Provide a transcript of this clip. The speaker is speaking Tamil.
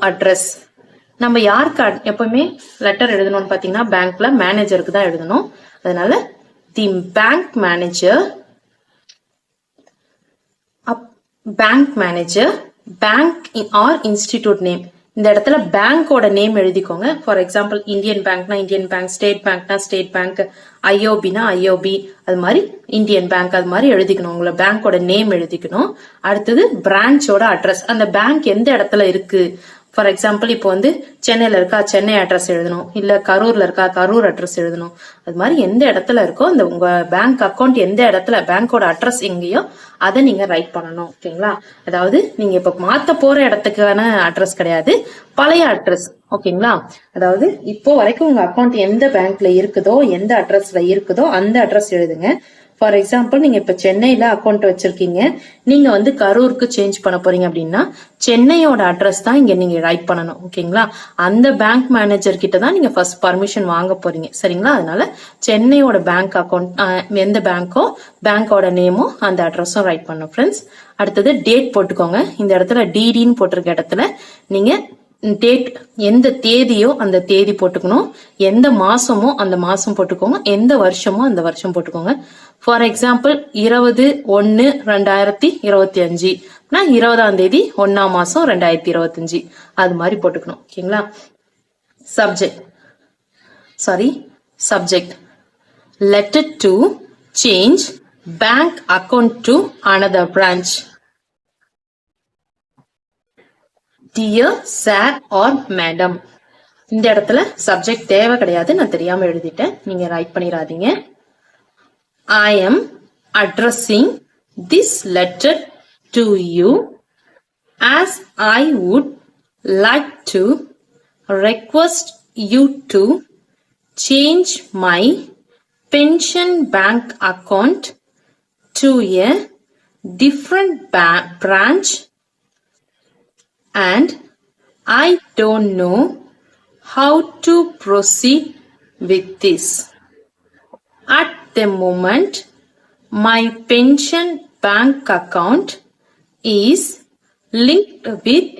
அட்ரஸ். நம்ம யாருக்கு எப்பவுமே லெட்டர் எழுதணும்னு பாத்தீங்கன்னா பேங்க்ல மேனேஜருக்கு தான் எழுதணும். அதனால the bank manager, bank or institute name. இந்த இடத்துல பேங்கோட நேம் எழுதிக்கோங்க. ஃபார் எக்ஸாம்பிள் இந்தியன் பேங்க்னா இந்தியன் பேங்க், ஸ்டேட் பேங்க்னா ஸ்டேட் பேங்க், ஐஓபினா ஐஓபி, அது மாதிரி இந்தியன் பேங்க் அது மாதிரி எழுதிக்கணும். உங்களை பேங்கோட நேம் எழுதிக்கணும். அடுத்தது பிரான்ச்சோட அட்ரஸ், அந்த பேங்க் எந்த இடத்துல இருக்கு. ஃபார் எக்ஸாம்பிள் இப்போ வந்து சென்னையில இருக்கா சென்னை அட்ரஸ் எழுதணும், இல்ல கரூர்ல இருக்கா கரூர் அட்ரஸ் எழுதணும். அது மாதிரி எந்த இடத்துல இருக்கோ அந்த உங்க பேங்க் அக்கௌண்ட் எந்த இடத்துல, பேங்கோட அட்ரஸ் எங்கேயோ அதை நீங்க ரைட் பண்ணணும். ஓகேங்களா? அதாவது நீங்க இப்ப மாத்த போற இடத்துக்கான அட்ரஸ் கிடையாது, பழைய அட்ரஸ். ஓகேங்களா? அதாவது இப்போ வரைக்கும் உங்க அக்கௌண்ட் எந்த பேங்க்ல இருக்குதோ எந்த அட்ரஸ்ல இருக்குதோ அந்த அட்ரஸ் எழுதுங்க. ஃபார் எக்ஸாம்பிள் நீங்க இப்ப சென்னையில அக்கௌண்ட் வச்சிருக்கீங்க, நீங்க வந்து கரூருக்கு சேஞ்ச் பண்ண போறீங்க அப்படின்னா சென்னையோட அட்ரஸ் தான் இங்க நீங்க ரைட் பண்ணணும். ஓகேங்களா? அந்த பேங்க் மேனேஜர் கிட்ட தான் நீங்க ஃபர்ஸ்ட் பர்மிஷன் வாங்க போறீங்க. சரிங்களா? அதனால சென்னையோட பேங்க் அக்கௌண்ட் எந்த பேங்கோ பேங்கோட நேமோ அந்த அட்ரஸும் ரைட் பண்ணும் ஃப்ரெண்ட்ஸ். அடுத்தது டேட் போட்டுக்கோங்க. இந்த இடத்துல டிடின்னு போட்டிருக்க இடத்துல நீங்க டேட் எந்த தேதியோ அந்த தேதி போட்டுக்கணும், எந்த மாசமோ அந்த மாசம் போட்டுக்கோங்க, எந்த வருஷமோ அந்த வருஷம் போட்டுக்கோங்க. ஃபார் எக்ஸாம்பிள் 20/1/2025 20ஆம் தேதி 1ஆம் மாசம் 2025 அது மாதிரி போட்டுக்கணும். ஓகேங்களா? Subject letter to change bank account to another branch. Dear sir or madam. இந்த இடத்துல சப்ஜெக்ட் தேவை கிடையாது, நான் தெரியாம எழுதிட்டேன், நீங்க ரைட் பண்ணிடாதீங்க. I am addressing this letter to you as I would like to request you to change my pension bank account to a different branch, and I don't know how to proceed with this. At the moment, my pension bank account is linked with